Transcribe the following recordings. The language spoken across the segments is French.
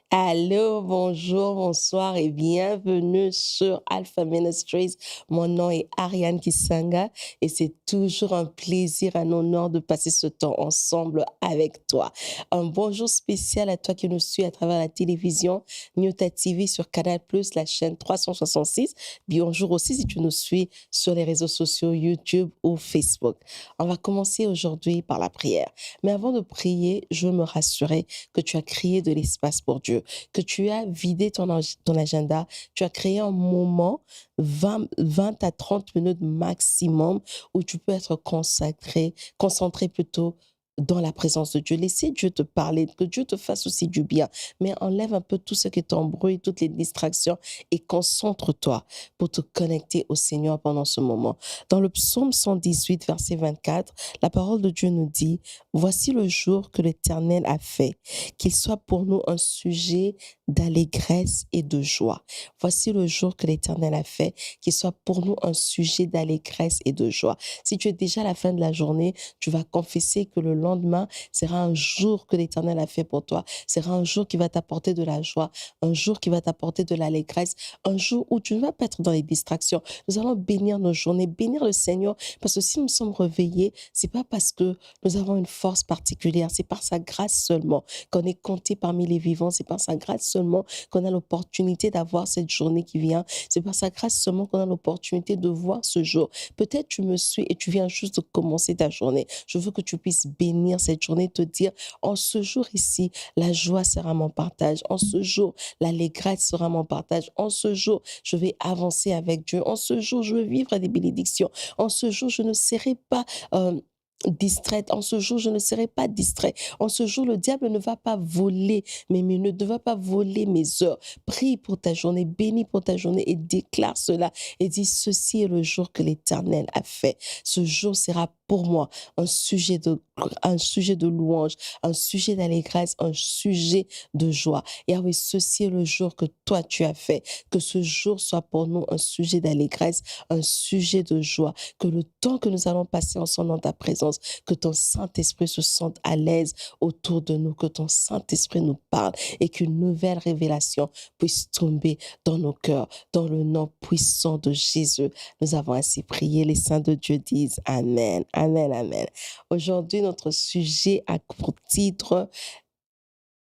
Allô, bonjour, bonsoir et bienvenue sur Alpha Ministries. Mon nom est Ariane Kisanga et c'est toujours un plaisir, un honneur de passer ce temps ensemble avec toi. Un bonjour spécial à toi qui nous suis à travers la télévision, Newta TV sur Canal+, la chaîne 366. Bonjour aussi si tu nous suis sur les réseaux sociaux YouTube ou Facebook. On va commencer aujourd'hui par la prière. Mais avant de prier, je veux me rassurer que tu as créé de l'espace pour Dieu, que tu as vidé ton agenda, tu as créé un moment, 20 à 30 minutes maximum, où tu peux être concentré plutôt dans la présence de Dieu. Laissez Dieu te parler, que Dieu te fasse aussi du bien, mais enlève un peu tout ce qui t'embrouille, toutes les distractions et concentre-toi pour te connecter au Seigneur pendant ce moment. Dans le psaume 118, verset 24, la parole de Dieu nous dit: Voici le jour que l'Éternel a fait, qu'il soit pour nous un sujet d'allégresse et de joie. Voici le jour que l'Éternel a fait, qu'il soit pour nous un sujet d'allégresse et de joie. Si tu es déjà à la fin de la journée, tu vas confesser que le lendemain sera un jour que l'Éternel a fait pour toi, sera un jour qui va t'apporter de la joie, un jour qui va t'apporter de l'allégresse, un jour où tu ne vas pas être dans les distractions. Nous allons bénir nos journées, bénir le Seigneur, parce que si nous sommes réveillés, c'est pas parce que nous avons une force particulière, c'est par sa grâce seulement qu'on est compté parmi les vivants, c'est par sa grâce seulement qu'on a l'opportunité d'avoir cette journée qui vient, c'est par sa grâce seulement qu'on a l'opportunité de voir ce jour. Peut-être tu me suis et tu viens juste de commencer ta journée. Je veux que tu puisses bénir cette journée, te dire: en ce jour ici, la joie sera mon partage, en ce jour, l'allégresse sera mon partage, en ce jour, je vais avancer avec Dieu, en ce jour, je veux vivre des bénédictions, en ce jour, je ne serai pas distraite. En ce jour, je ne serai pas distrait. En ce jour, le diable ne va pas voler mes minutes, ne va pas voler mes heures. Prie pour ta journée, bénis pour ta journée et déclare cela et dis: ceci est le jour que l'Éternel a fait. Ce jour sera pour moi un sujet de louange, un sujet d'allégresse, un sujet de joie. Et ah oui, ceci est le jour que toi tu as fait. Que ce jour soit pour nous un sujet d'allégresse, un sujet de joie. Que le temps que nous allons passer ensemble dans ta présence, que ton Saint-Esprit se sente à l'aise autour de nous, que ton Saint-Esprit nous parle et qu'une nouvelle révélation puisse tomber dans nos cœurs. Dans le nom puissant de Jésus, nous avons ainsi prié. Les saints de Dieu disent Amen, Amen, Amen. Aujourd'hui, notre sujet a pour titre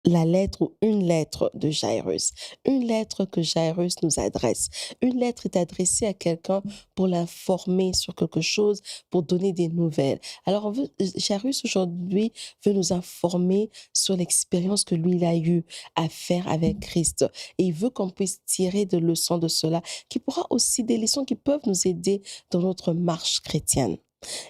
la lettre ou une lettre de Jairus. Une lettre que Jairus nous adresse. Une lettre est adressée à quelqu'un pour l'informer sur quelque chose, pour donner des nouvelles. Alors, Jairus aujourd'hui veut nous informer sur l'expérience que lui, il a eu à faire avec Christ. Et il veut qu'on puisse tirer des leçons de cela, qui pourra aussi des leçons qui peuvent nous aider dans notre marche chrétienne.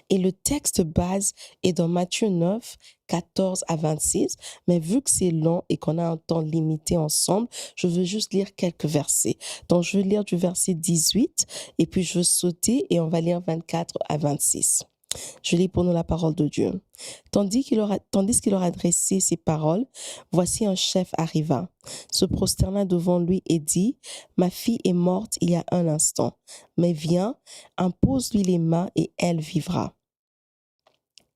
Et le texte base est dans Matthieu 9, 14 à 26. Mais vu que c'est long et qu'on a un temps limité ensemble, je veux juste lire quelques versets. Donc, je vais lire du verset 18 et puis je vais sauter et on va lire 24 à 26. Je lis pour nous la parole de Dieu. Tandis qu'il leur adressait ces paroles, voici un chef arriva, se prosterna devant lui et dit: Ma fille est morte il y a un instant, mais viens, impose-lui les mains et elle vivra.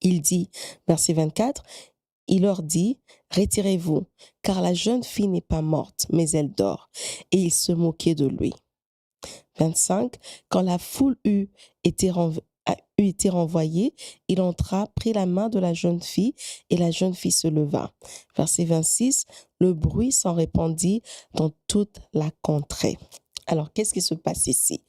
Il dit, verset 24, il leur dit: Retirez-vous, car la jeune fille n'est pas morte, mais elle dort. Et il se moquait de lui. 25, quand la foule eut été renvoyée, il entra, prit la main de la jeune fille, et la jeune fille se leva. Verset 26, le bruit s'en répandit dans toute la contrée. Alors, qu'est-ce qui se passe ici?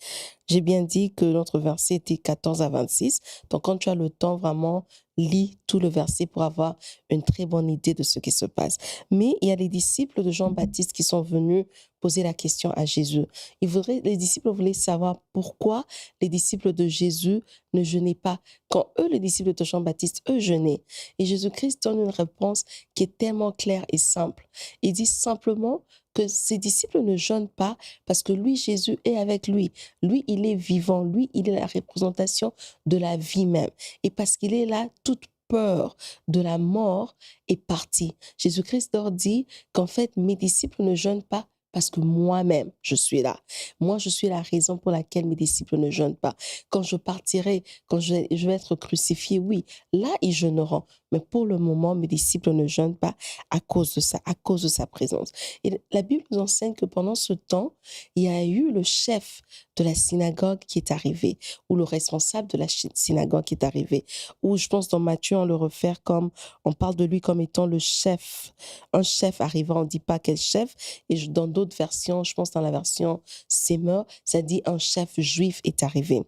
J'ai bien dit que notre verset était 14 à 26. Donc, quand tu as le temps, vraiment, lis tout le verset pour avoir une très bonne idée de ce qui se passe. Mais il y a les disciples de Jean-Baptiste qui sont venus poser la question à Jésus. Les disciples voulaient savoir pourquoi les disciples de Jésus ne jeûnaient pas, quand eux, les disciples de Jean-Baptiste, eux, jeûnaient. Et Jésus-Christ donne une réponse qui est tellement claire et simple. Il dit simplement que ses disciples ne jeûnent pas parce que lui, Jésus, est avec lui. Lui, il est vivant. Lui, il est la représentation de la vie même. Et parce qu'il est là, toute peur de la mort est partie. Jésus-Christ leur dit qu'en fait, mes disciples ne jeûnent pas parce que moi-même, je suis là. Moi, je suis la raison pour laquelle mes disciples ne jeûnent pas. Quand je partirai, quand je vais être crucifié, oui, là, ils jeûneront. Mais pour le moment, mes disciples ne jeûnent pas à cause de ça, à cause de sa présence. Et la Bible nous enseigne que pendant ce temps, il y a eu le chef de la synagogue qui est arrivé, ou le responsable de la synagogue qui est arrivé, ou je pense dans Matthieu, on le réfère comme, on parle de lui comme étant le chef, un chef arrivant, on ne dit pas quel chef, et dans d'autres versions, je pense dans la version Semeur, ça dit un chef juif est arrivé.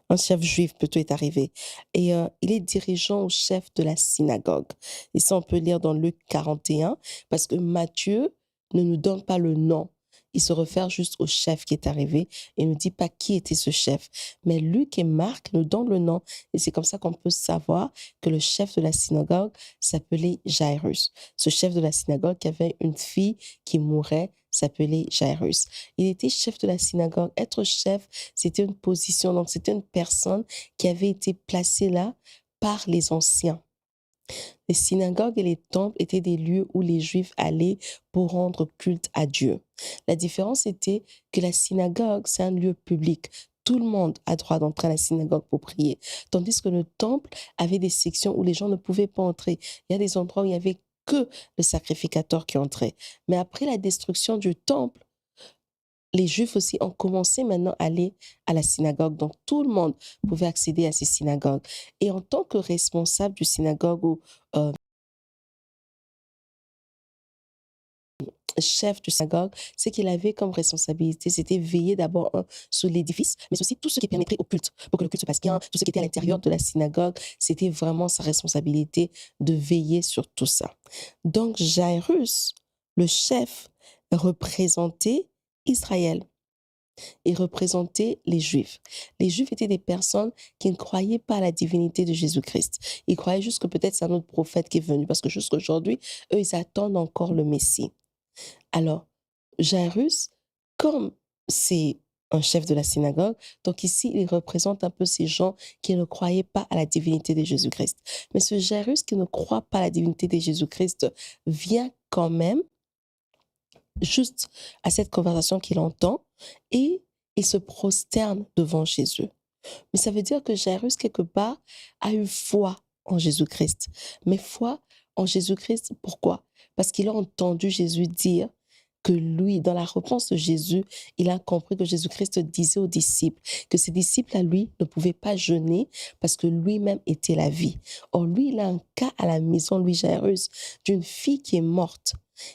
Un chef juif plutôt est arrivé. Et il est dirigeant ou chef de la synagogue. Et ça, on peut lire dans Luc 41, parce que Matthieu ne nous donne pas le nom. Il se réfère juste au chef qui est arrivé et ne dit pas qui était ce chef. Mais Luc et Marc nous donnent le nom. Et c'est comme ça qu'on peut savoir que le chef de la synagogue s'appelait Jairus. Ce chef de la synagogue qui avait une fille qui mourait s'appelait Jairus. Il était chef de la synagogue. Être chef, c'était une position, donc c'était une personne qui avait été placée là par les anciens. Les synagogues et les temples étaient des lieux où les Juifs allaient pour rendre culte à Dieu. La différence était que la synagogue, c'est un lieu public. Tout le monde a droit d'entrer à la synagogue pour prier. Tandis que le temple avait des sections où les gens ne pouvaient pas entrer. Il y a des endroits où il n'y avait que le sacrificateur qui entrait. Mais après la destruction du temple, les Juifs aussi ont commencé maintenant à aller à la synagogue. Donc, tout le monde pouvait accéder à ces synagogues. Et en tant que responsable du synagogue ou chef du synagogue, ce qu'il avait comme responsabilité, c'était veiller d'abord sur l'édifice, mais aussi tout ce qui permettrait au culte, pour que le culte se passe bien, tout ce qui était à l'intérieur de la synagogue, c'était vraiment sa responsabilité de veiller sur tout ça. Donc, Jairus, le chef, représentait Israël et représentait les Juifs. Les Juifs étaient des personnes qui ne croyaient pas à la divinité de Jésus-Christ. Ils croyaient juste que peut-être c'est un autre prophète qui est venu, parce que jusqu'à aujourd'hui, eux, ils attendent encore le Messie. Alors, Jairus, comme c'est un chef de la synagogue, donc ici, il représente un peu ces gens qui ne croyaient pas à la divinité de Jésus-Christ. Mais ce Jairus qui ne croit pas à la divinité de Jésus-Christ vient quand même juste à cette conversation qu'il entend et il se prosterne devant Jésus. Mais ça veut dire que Jairus, quelque part, a eu foi en Jésus-Christ. Mais foi en Jésus-Christ, pourquoi? Parce qu'il a entendu Jésus dire que lui, dans la réponse de Jésus, il a compris que Jésus-Christ disait aux disciples que ses disciples à lui ne pouvaient pas jeûner parce que lui-même était la vie. Or, lui, il a un cas à la maison, lui, Jairus, d'une fille qui est morte.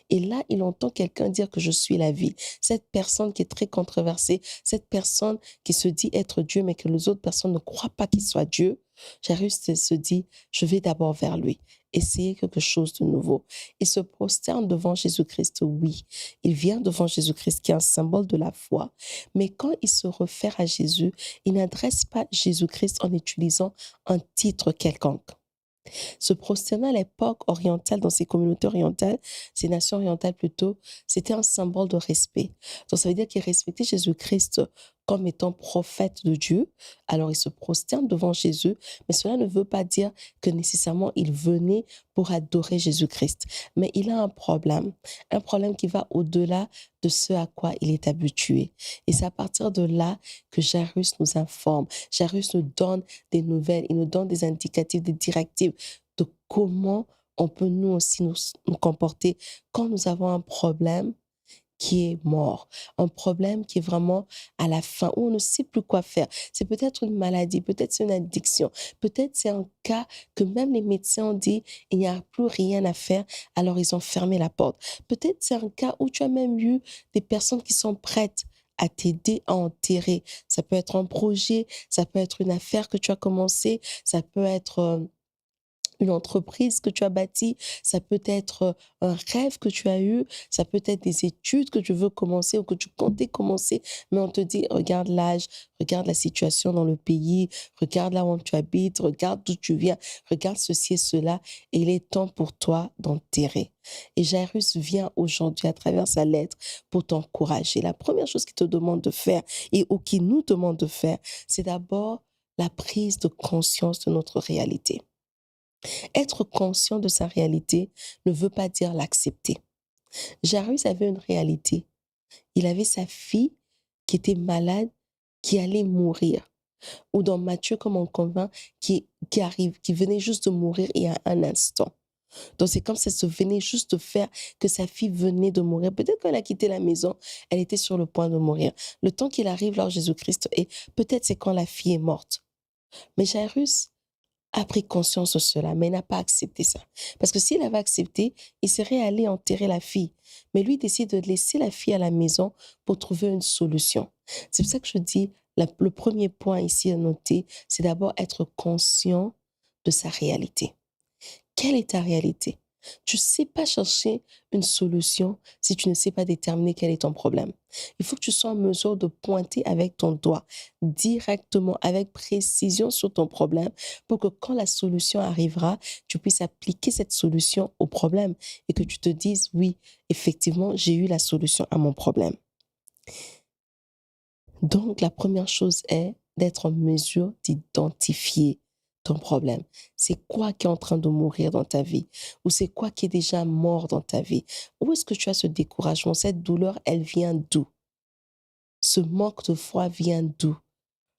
Et là, il entend quelqu'un dire que je suis la vie. Cette personne qui est très controversée, cette personne qui se dit être Dieu, mais que les autres personnes ne croient pas qu'il soit Dieu, Jairus se dit, je vais d'abord vers lui, essayer quelque chose de nouveau. Il se prosterne devant Jésus-Christ, oui. Il vient devant Jésus-Christ qui est un symbole de la foi. Mais quand il se réfère à Jésus, il n'adresse pas Jésus-Christ en utilisant un titre quelconque. Se prosterner à l'époque orientale, dans ces communautés orientales, ces nations orientales plutôt, c'était un symbole de respect. Donc ça veut dire qu'ils respectaient Jésus-Christ comme étant prophète de Dieu. Alors ils se prosternent devant Jésus, mais cela ne veut pas dire que nécessairement ils venaient pour adorer Jésus-Christ. Mais il a un problème qui va au-delà de ce à quoi il est habitué. Et c'est à partir de là que Jairus nous informe. Jairus nous donne des nouvelles, il nous donne des indicatifs, des directives de comment on peut nous aussi nous comporter quand nous avons un problème qui est mort, un problème qui est vraiment à la fin, où on ne sait plus quoi faire. C'est peut-être une maladie, peut-être c'est une addiction, peut-être c'est un cas que même les médecins ont dit, il n'y a plus rien à faire, alors ils ont fermé la porte. Peut-être c'est un cas où tu as même eu des personnes qui sont prêtes à t'aider à enterrer. Ça peut être un projet, ça peut être une affaire que tu as commencé, ça peut être une entreprise que tu as bâtie, ça peut être un rêve que tu as eu, ça peut être des études que tu veux commencer ou que tu comptais commencer, mais on te dit, regarde l'âge, regarde la situation dans le pays, regarde là où tu habites, regarde d'où tu viens, regarde ceci et cela, et il est temps pour toi d'enterrer. Et Jairus vient aujourd'hui à travers sa lettre pour t'encourager. La première chose qu'il te demande de faire ou qu'il nous demande de faire, c'est d'abord la prise de conscience de notre réalité. Être conscient de sa réalité ne veut pas dire l'accepter. Jairus avait une réalité. Il avait sa fille qui était malade, qui allait mourir. Ou dans Matthieu, comme on convainc, qui venait juste de mourir il y a un instant. Donc c'est comme ça se venait juste de faire que sa fille venait de mourir. Peut-être qu'elle a quitté la maison, elle était sur le point de mourir. Le temps qu'il arrive, là, Jésus-Christ, et peut-être c'est quand la fille est morte. Mais Jairus a pris conscience de cela, mais il n'a pas accepté ça. Parce que s'il avait accepté, il serait allé enterrer la fille. Mais lui, il décide de laisser la fille à la maison pour trouver une solution. C'est pour ça que je dis, le premier point ici à noter, c'est d'abord être conscient de sa réalité. Quelle est ta réalité? Tu ne sais pas chercher une solution si tu ne sais pas déterminer quel est ton problème. Il faut que tu sois en mesure de pointer avec ton doigt directement, avec précision sur ton problème pour que quand la solution arrivera, tu puisses appliquer cette solution au problème et que tu te dises, oui, effectivement, j'ai eu la solution à mon problème. Donc, la première chose est d'être en mesure d'identifier ton problème. C'est quoi qui est en train de mourir dans ta vie? Ou c'est quoi qui est déjà mort dans ta vie? Où est-ce que tu as ce découragement? Cette douleur, elle vient d'où? Ce manque de foi vient d'où?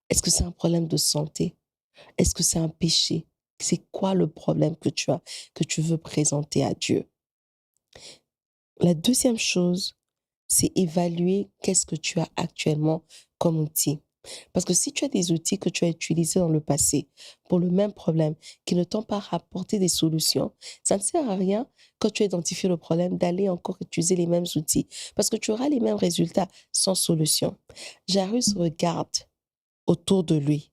Est-ce que c'est un problème de santé? Est-ce que c'est un péché? C'est quoi le problème que tu as, que tu veux présenter à Dieu? La deuxième chose, c'est évaluer qu'est-ce que tu as actuellement comme outil. Parce que si tu as des outils que tu as utilisés dans le passé pour le même problème, qui ne t'ont pas rapporté des solutions, ça ne sert à rien quand tu as identifié le problème d'aller encore utiliser les mêmes outils parce que tu auras les mêmes résultats sans solution. Jairus regarde autour de lui.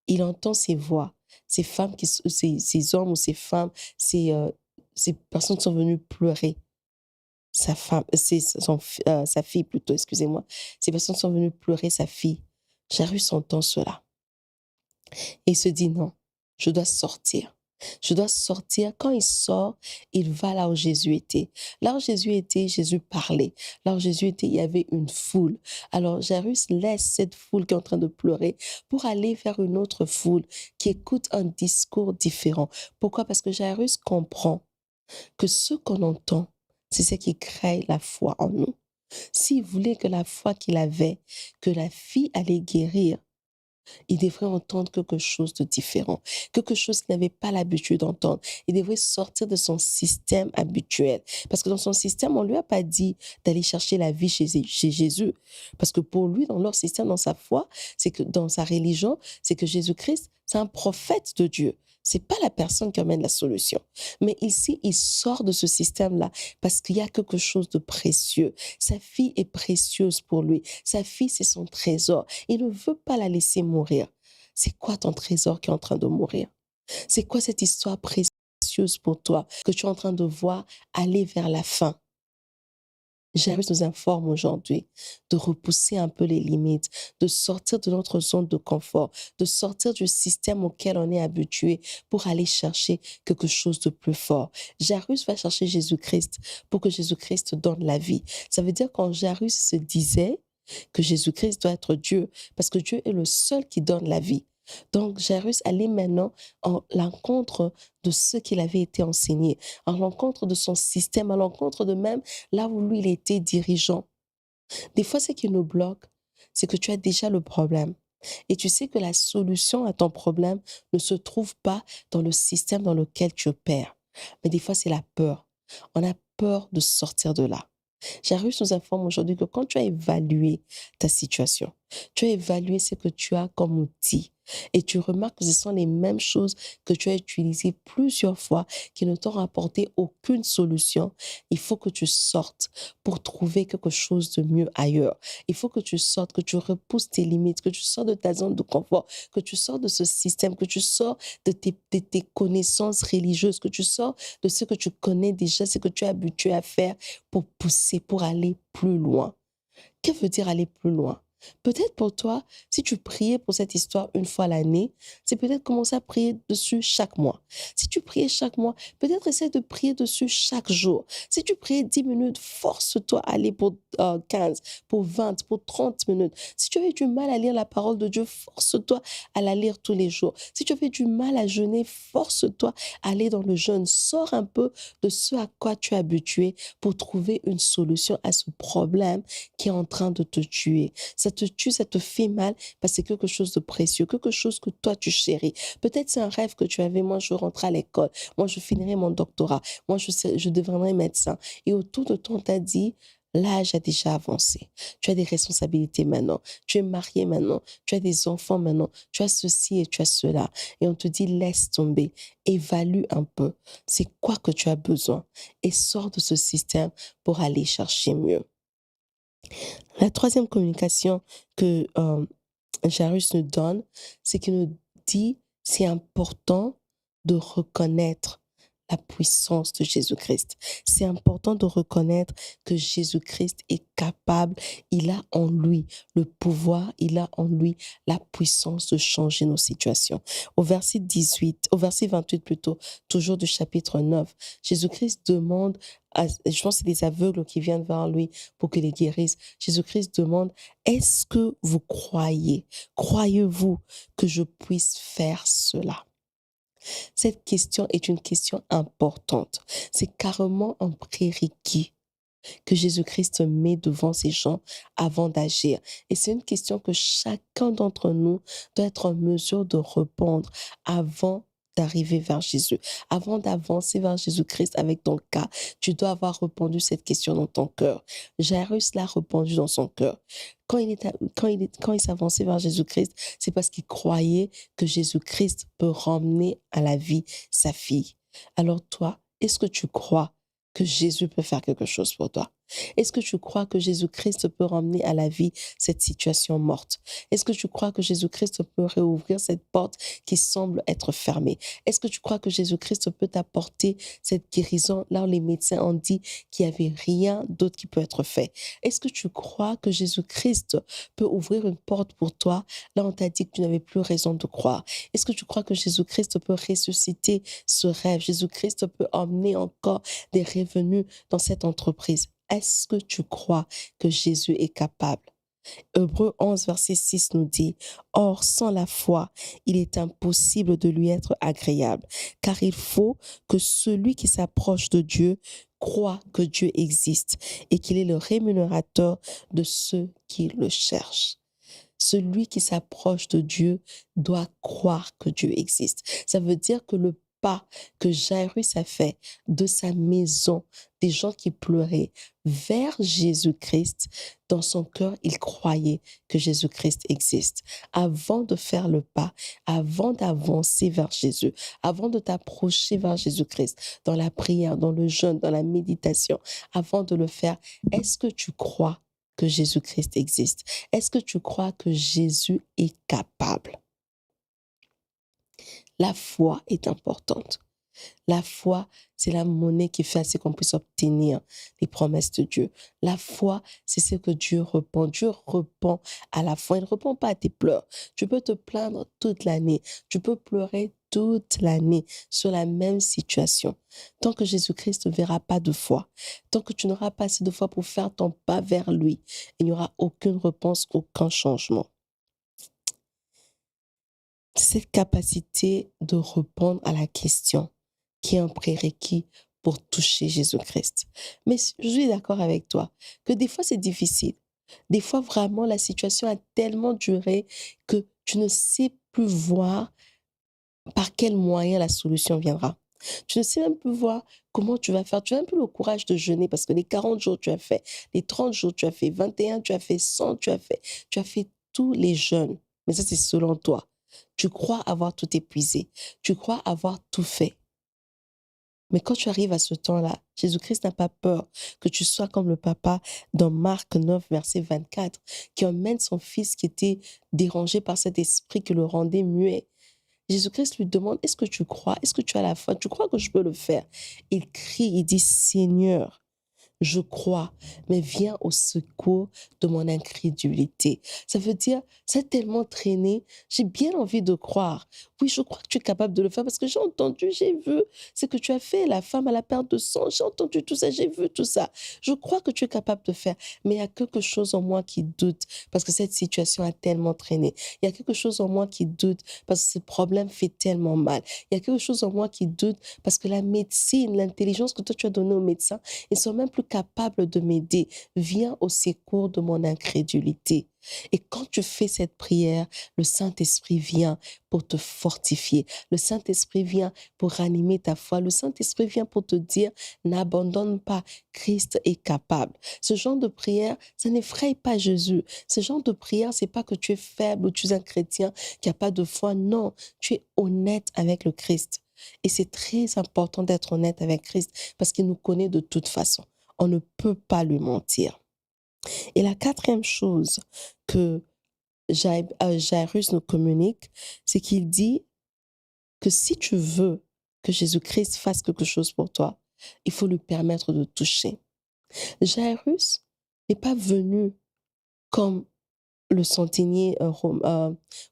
Il entend ces voix, ces femmes, ces hommes ou ces femmes, ces personnes qui sont venues pleurer sa femme, sa fille plutôt, excusez-moi. Ces personnes sont venues pleurer sa fille. Jairus entend cela et il se dit non, je dois sortir. Je dois sortir. Quand il sort, il va là où Jésus était. Là où Jésus était, Jésus parlait. Là où Jésus était, il y avait une foule. Alors Jairus laisse cette foule qui est en train de pleurer pour aller vers une autre foule qui écoute un discours différent. Pourquoi? Parce que Jairus comprend que ce qu'on entend, c'est ce qui crée la foi en nous. S'il voulait que la foi qu'il avait, que la fille allait guérir, il devrait entendre quelque chose de différent, quelque chose qu'il n'avait pas l'habitude d'entendre. Il devrait sortir de son système habituel. Parce que dans son système, on ne lui a pas dit d'aller chercher la vie chez Jésus. Parce que pour lui, dans leur système, dans sa foi, c'est que dans sa religion, c'est que Jésus-Christ, c'est un prophète de Dieu. C'est pas la personne qui amène la solution. Mais ici, il sort de ce système-là parce qu'il y a quelque chose de précieux. Sa fille est précieuse pour lui. Sa fille, c'est son trésor. Il ne veut pas la laisser mourir. C'est quoi ton trésor qui est en train de mourir? C'est quoi cette histoire précieuse pour toi que tu es en train de voir aller vers la fin? Jairus nous informe aujourd'hui de repousser un peu les limites, de sortir de notre zone de confort, de sortir du système auquel on est habitué pour aller chercher quelque chose de plus fort. Jairus va chercher Jésus-Christ pour que Jésus-Christ donne la vie. Ça veut dire quand Jairus se disait que Jésus-Christ doit être Dieu, parce que Dieu est le seul qui donne la vie. Donc, Jairus allait maintenant en l'encontre de ce qu'il avait été enseigné, à l'encontre de son système, à l'encontre de même là où lui, il était dirigeant. Des fois, ce qui nous bloque, c'est que tu as déjà le problème. Et tu sais que la solution à ton problème ne se trouve pas dans le système dans lequel tu opères. Mais des fois, c'est la peur. On a peur de sortir de là. Jairus nous informe aujourd'hui que quand tu as évalué ta situation, tu as évalué ce que tu as comme outil et tu remarques que ce sont les mêmes choses que tu as utilisées plusieurs fois qui ne t'ont rapporté aucune solution, il faut que tu sortes pour trouver quelque chose de mieux ailleurs. Il faut que tu sortes, que tu repousses tes limites, que tu sors de ta zone de confort, que tu sors de ce système, que tu sors de tes connaissances religieuses, que tu sors de ce que tu connais déjà, ce que tu es habitué à faire pour pousser, pour aller plus loin. Que veut dire aller plus loin? Peut-être pour toi, si tu priais pour cette histoire une fois l'année, c'est peut-être commencer à prier dessus chaque mois. Si tu priais chaque mois, peut-être essaie de prier dessus chaque jour. Si tu priais 10 minutes, force-toi à aller pour 15, pour 20, pour 30 minutes. Si tu avais du mal à lire la parole de Dieu, force-toi à la lire tous les jours. Si tu avais du mal à jeûner, force-toi à aller dans le jeûne. Sors un peu de ce à quoi tu es habitué pour trouver une solution à ce problème qui est en train de te tuer. Ça te tue, ça te fait mal parce que c'est quelque chose de précieux, quelque chose que toi tu chéris. Peut-être c'est un rêve que tu avais, moi je rentrer à l'école, moi je finirai mon doctorat, moi je deviendrai médecin. Et autour de toi, on t'a dit, l'âge a déjà avancé. Tu as des responsabilités maintenant, tu es marié maintenant, tu as des enfants maintenant, tu as ceci et tu as cela. Et on te dit, laisse tomber, évalue un peu, c'est quoi que tu as besoin et sors de ce système pour aller chercher mieux. La troisième communication que Jairus nous donne, c'est qu'il nous dit c'est important de reconnaître la puissance de Jésus-Christ. C'est important de reconnaître que Jésus-Christ est capable, il a en lui le pouvoir, il a en lui la puissance de changer nos situations. Au verset 28 plutôt, toujours du chapitre 9, Jésus-Christ demande, je pense que c'est des aveugles qui viennent vers lui pour qu'il les guérisse. Jésus-Christ demande, est-ce que vous croyez? Croyez-vous que je puisse faire cela? Cette question est une question importante. C'est carrément un prérequis que Jésus-Christ met devant ces gens avant d'agir. Et c'est une question que chacun d'entre nous doit être en mesure de répondre avant d'arriver vers Jésus. Avant d'avancer vers Jésus-Christ avec ton cas, tu dois avoir répondu cette question dans ton cœur. Jairus l'a répondu dans son cœur. Quand il s'avançait vers Jésus-Christ, c'est parce qu'il croyait que Jésus-Christ peut ramener à la vie sa fille. Alors toi, est-ce que tu crois que Jésus peut faire quelque chose pour toi? Est-ce que tu crois que Jésus-Christ peut ramener à la vie cette situation morte? Est-ce que tu crois que Jésus-Christ peut réouvrir cette porte qui semble être fermée? Est-ce que tu crois que Jésus-Christ peut t'apporter cette guérison là où les médecins ont dit qu'il n'y avait rien d'autre qui peut être fait? Est-ce que tu crois que Jésus-Christ peut ouvrir une porte pour toi là où on t'a dit que tu n'avais plus raison de croire? Est-ce que tu crois que Jésus-Christ peut ressusciter ce rêve? Jésus-Christ peut emmener encore des revenus dans cette entreprise? Est-ce que tu crois que Jésus est capable? Hébreux 11, verset 6 nous dit, or, sans la foi, il est impossible de lui être agréable, car il faut que celui qui s'approche de Dieu croit que Dieu existe et qu'il est le rémunérateur de ceux qui le cherchent. Celui qui s'approche de Dieu doit croire que Dieu existe. Ça veut dire que le pas que Jairus a fait de sa maison, des gens qui pleuraient, vers Jésus-Christ, dans son cœur, il croyait que Jésus-Christ existe. Avant de faire le pas, avant d'avancer vers Jésus, avant de t'approcher vers Jésus-Christ, dans la prière, dans le jeûne, dans la méditation, avant de le faire, est-ce que tu crois que Jésus-Christ existe? Est-ce que tu crois que Jésus est capable? La foi est importante. La foi, c'est la monnaie qui fait assez qu'on puisse obtenir les promesses de Dieu. La foi, c'est ce que Dieu répond. Dieu répond à la foi. Il ne répond pas à tes pleurs. Tu peux te plaindre toute l'année. Tu peux pleurer toute l'année sur la même situation. Tant que Jésus-Christ ne verra pas de foi, tant que tu n'auras pas assez de foi pour faire ton pas vers lui, il n'y aura aucune réponse, aucun changement. Cette capacité de répondre à la question qui est un prérequis pour toucher Jésus-Christ. Mais je suis d'accord avec toi que des fois, c'est difficile. Des fois, vraiment, la situation a tellement duré que tu ne sais plus voir par quel moyen la solution viendra. Tu ne sais même plus voir comment tu vas faire. Tu n'as même plus le courage de jeûner parce que les 40 jours, tu as fait, les 30 jours, tu as fait, 21, tu as fait 100, tu as fait tous les jeûnes. Mais ça, c'est selon toi. Tu crois avoir tout épuisé. Tu crois avoir tout fait. Mais quand tu arrives à ce temps-là, Jésus-Christ n'a pas peur que tu sois comme le papa dans Marc 9, verset 24, qui emmène son fils qui était dérangé par cet esprit qui le rendait muet. Jésus-Christ lui demande, est-ce que tu crois? Est-ce que tu as la foi? Tu crois que je peux le faire? Il crie, il dit, Seigneur, je crois, mais viens au secours de mon incrédulité. Ça veut dire, c'est tellement traîné, j'ai bien envie de croire. Oui, je crois que tu es capable de le faire parce que j'ai entendu, j'ai vu ce que tu as fait, la femme à la perte de sang, j'ai entendu tout ça, j'ai vu tout ça. Je crois que tu es capable de faire, mais il y a quelque chose en moi qui doute parce que cette situation a tellement traîné. Il y a quelque chose en moi qui doute parce que ce problème fait tellement mal. Il y a quelque chose en moi qui doute parce que la médecine, l'intelligence que toi tu as donnée aux médecins, ils sont même plus capables de m'aider. Viens au secours de mon incrédulité. Et quand tu fais cette prière, le Saint-Esprit vient pour te fortifier. Le Saint-Esprit vient pour ranimer ta foi. Le Saint-Esprit vient pour te dire, n'abandonne pas, Christ est capable. Ce genre de prière, ça n'effraie pas Jésus. Ce genre de prière, c'est pas que tu es faible ou tu es un chrétien qui a pas de foi. Non, tu es honnête avec le Christ. Et c'est très important d'être honnête avec Christ parce qu'il nous connaît de toute façon. On ne peut pas lui mentir. Et la quatrième chose que Jairus nous communique, c'est qu'il dit que si tu veux que Jésus-Christ fasse quelque chose pour toi, il faut lui permettre de toucher. Jairus n'est pas venu comme le centenier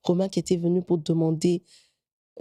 romain qui était venu pour demander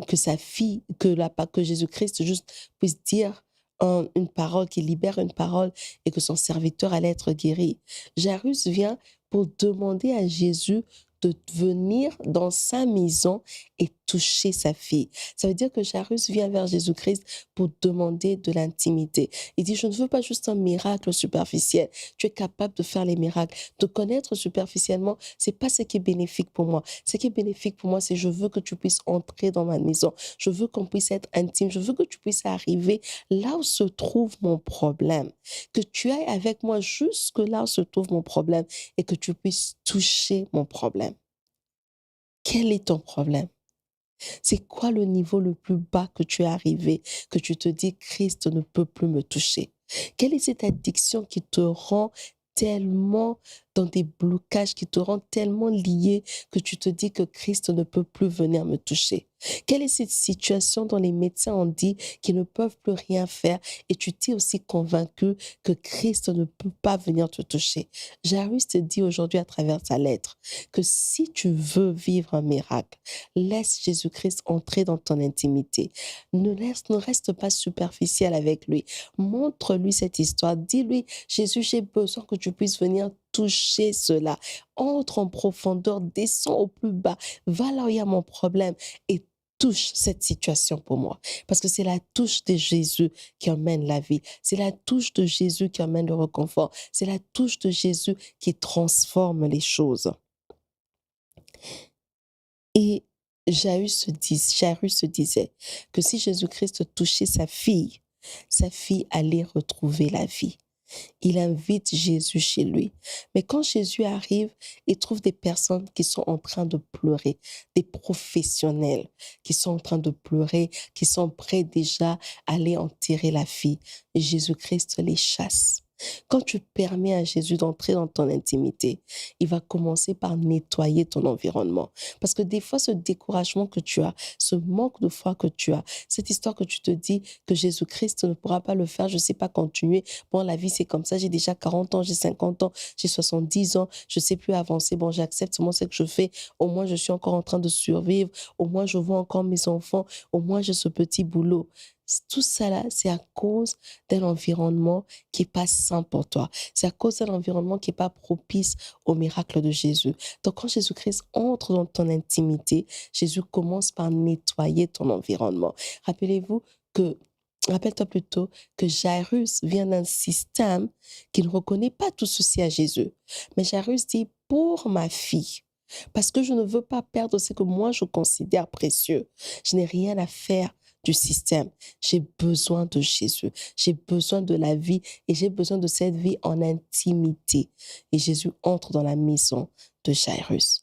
que sa fille, que Jésus-Christ juste puisse dire une parole, qu'il libère une parole et que son serviteur allait être guéri. Jairus vient pour demander à Jésus de venir dans sa maison et toucher sa fille. Ça veut dire que Jairus vient vers Jésus-Christ pour demander de l'intimité. Il dit, je ne veux pas juste un miracle superficiel. Tu es capable de faire les miracles. De connaître superficiellement, c'est pas ce qui est bénéfique pour moi. Ce qui est bénéfique pour moi, c'est je veux que tu puisses entrer dans ma maison. Je veux qu'on puisse être intime. Je veux que tu puisses arriver là où se trouve mon problème. Que tu ailles avec moi jusque là où se trouve mon problème et que tu puisses toucher mon problème. Quel est ton problème? C'est quoi le niveau le plus bas que tu es arrivé, que tu te dis Christ ne peut plus me toucher? Quelle est cette addiction qui te rend tellement dans des blocages, qui te rend tellement lié que tu te dis que Christ ne peut plus venir me toucher? Quelle est cette situation dont les médecins ont dit qu'ils ne peuvent plus rien faire et tu t'es aussi convaincu que Christ ne peut pas venir te toucher? Jairus te dit aujourd'hui à travers sa lettre que si tu veux vivre un miracle, laisse Jésus-Christ entrer dans ton intimité. Ne reste pas superficiel avec lui. Montre-lui cette histoire. Dis-lui, Jésus, j'ai besoin que tu puisses venir toucher cela. Entre en profondeur, descends au plus bas, va là où il y a mon problème et touche cette situation pour moi. Parce que c'est la touche de Jésus qui emmène la vie. C'est la touche de Jésus qui emmène le réconfort. C'est la touche de Jésus qui transforme les choses. Et Jairus se disait que si Jésus-Christ touchait sa fille allait retrouver la vie. Il invite Jésus chez lui. Mais quand Jésus arrive, il trouve des personnes qui sont en train de pleurer, des professionnels qui sont en train de pleurer, qui sont prêts déjà à aller enterrer la fille. Et Jésus-Christ les chasse. Quand tu permets à Jésus d'entrer dans ton intimité, il va commencer par nettoyer ton environnement. Parce que des fois, ce découragement que tu as, ce manque de foi que tu as, cette histoire que tu te dis que Jésus-Christ ne pourra pas le faire, je ne sais pas continuer. Bon, la vie, c'est comme ça. J'ai déjà 40 ans, j'ai 50 ans, j'ai 70 ans, je ne sais plus avancer. Bon, j'accepte seulement ce que je fais. Au moins, je suis encore en train de survivre. Au moins, je vois encore mes enfants. Au moins, j'ai ce petit boulot. Tout ça là, c'est à cause d'un environnement qui n'est pas sain pour toi. C'est à cause d'un environnement qui n'est pas propice au miracle de Jésus. Donc, quand Jésus-Christ entre dans ton intimité, Jésus commence par nettoyer ton environnement. Rappelez-vous que Rappelle-toi plutôt que Jairus vient d'un système qui ne reconnaît pas tout ceci à Jésus. Mais Jairus dit, pour ma fille, parce que je ne veux pas perdre ce que moi je considère précieux, je n'ai rien à faire du système. J'ai besoin de Jésus. J'ai besoin de la vie et j'ai besoin de cette vie en intimité. Et Jésus entre dans la maison de Jairus.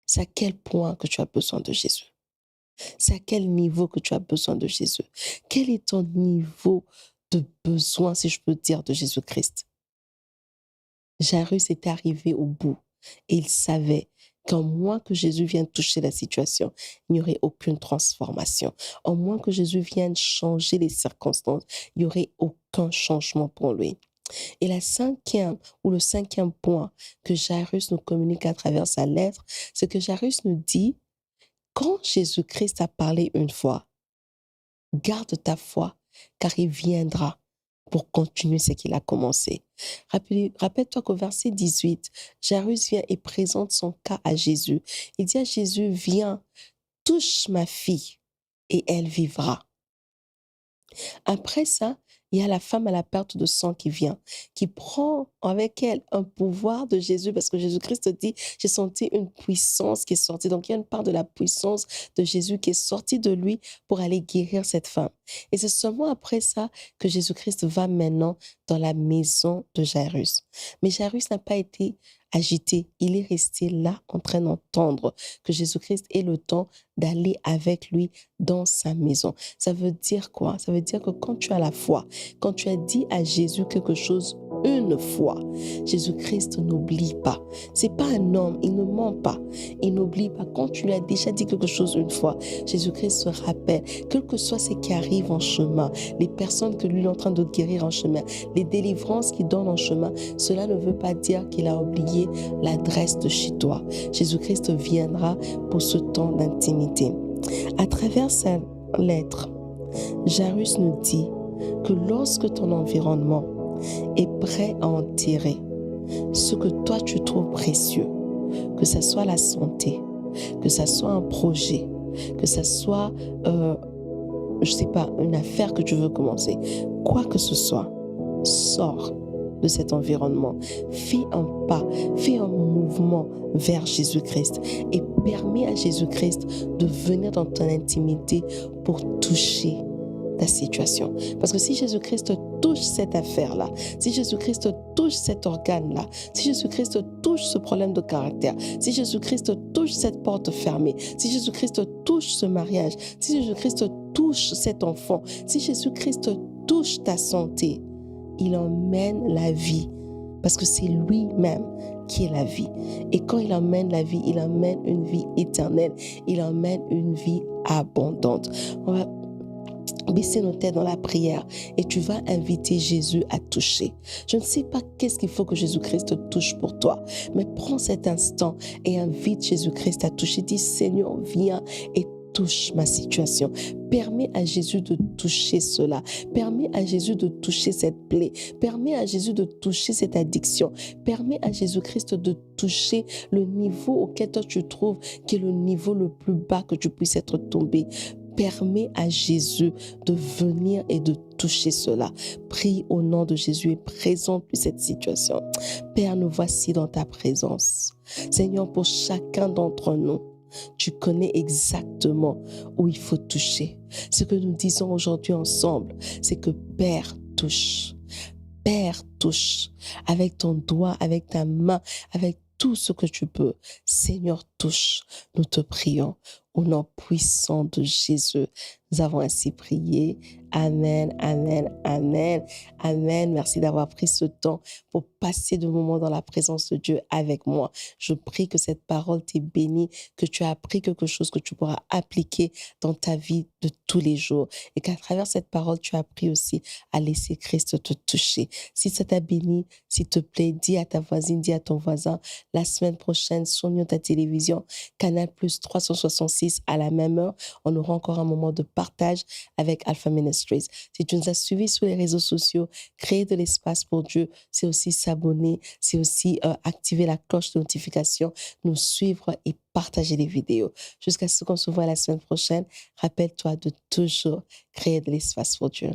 C'est à quel point que tu as besoin de Jésus? C'est à quel niveau que tu as besoin de Jésus? Quel est ton niveau de besoin, si je peux dire, de Jésus-Christ? Jairus est arrivé au bout et il savait qu'en moins que Jésus vienne toucher la situation, il n'y aurait aucune transformation. En moins que Jésus vienne changer les circonstances, il n'y aurait aucun changement pour lui. Et la cinquième ou le cinquième point que Jairus nous communique à travers sa lettre, c'est que Jairus nous dit, quand Jésus-Christ a parlé une fois, garde ta foi, car il viendra pour continuer ce qu'il a commencé. Rappelle-toi qu'au verset 18, Jairus vient et présente son cas à Jésus. Il dit à Jésus, viens, touche ma fille et elle vivra. Après ça, il y a la femme à la perte de sang qui vient, qui prend avec elle un pouvoir de Jésus, parce que Jésus-Christ dit, j'ai senti une puissance qui est sortie. Donc, il y a une part de la puissance de Jésus qui est sortie de lui pour aller guérir cette femme. Et c'est seulement après ça que Jésus-Christ va maintenant dans la maison de Jairus. Mais Jairus n'a pas été agité. Il est resté là en train d'entendre que Jésus-Christ ait le temps d'aller avec lui dans sa maison. Ça veut dire quoi? Ça veut dire que quand tu as la foi, quand tu as dit à Jésus quelque chose une fois, Jésus-Christ n'oublie pas. C'est pas un homme, il ne ment pas. Il n'oublie pas. Quand tu lui as déjà dit quelque chose une fois, Jésus-Christ se rappelle, quel que soit ce qui arrive en chemin, les personnes que lui est en train de guérir en chemin, les délivrances qu'il donne en chemin, cela ne veut pas dire qu'il a oublié l'adresse de chez toi. Jésus-Christ viendra pour ce temps d'intimité. À travers sa lettre, Jairus nous dit que lorsque ton environnement est prêt à en tirer ce que toi tu trouves précieux, que ce soit la santé, que ce soit un projet, que ce soit, je ne sais pas, une affaire que tu veux commencer, quoi que ce soit, sors de cet environnement, fais un pas, fais un mouvement vers Jésus-Christ et permets à Jésus-Christ de venir dans ton intimité pour toucher ta situation. Parce que si Jésus-Christ touche cette affaire-là, si Jésus-Christ touche cet organe-là, si Jésus-Christ touche ce problème de caractère, si Jésus-Christ touche cette porte fermée, si Jésus-Christ touche ce mariage, si Jésus-Christ touche cet enfant, si Jésus-Christ touche ta santé, il emmène la vie. Parce que c'est lui-même qui est la vie. Et quand il emmène la vie, il emmène une vie éternelle. Il emmène une vie abondante. On va baisser nos têtes dans la prière et tu vas inviter Jésus à toucher. Je ne sais pas qu'est-ce qu'il faut que Jésus-Christ touche pour toi, mais prends cet instant et invite Jésus-Christ à toucher. Dis, Seigneur, viens et touche ma situation. Permets à Jésus de toucher cela. Permets à Jésus de toucher cette plaie. Permets à Jésus de toucher cette addiction. Permets à Jésus-Christ de toucher le niveau auquel toi tu trouves qui est le niveau le plus bas que tu puisses être tombé. Permets à Jésus de venir et de toucher cela. Prie au nom de Jésus et présente-lui cette situation. Père, nous voici dans ta présence. Seigneur, pour chacun d'entre nous, tu connais exactement où il faut toucher. Ce que nous disons aujourd'hui ensemble, c'est que Père, touche. Père, touche. Avec ton doigt, avec ta main, avec tout ce que tu peux. Seigneur, touche. Nous te prions. Au nom puissant de Jésus, nous avons ainsi prié. Amen, amen, amen, amen. Merci d'avoir pris ce temps pour passer de moments dans la présence de Dieu avec moi. Je prie que cette parole t'ait béni, que tu as appris quelque chose que tu pourras appliquer dans ta vie de tous les jours et qu'à travers cette parole, tu as appris aussi à laisser Christ te toucher. Si ça t'a béni, s'il te plaît, dis à ta voisine, dis à ton voisin, la semaine prochaine, sur ta télévision, Canal Plus 366 à la même heure, on aura encore un moment de partage avec Alpha Ministries. Si tu nous as suivis sur les réseaux sociaux, créer de l'espace pour Dieu, c'est aussi s'abonner, c'est aussi activer la cloche de notification, nous suivre et partager les vidéos. Jusqu'à ce qu'on se voit la semaine prochaine, rappelle-toi de toujours créer de l'espace pour Dieu.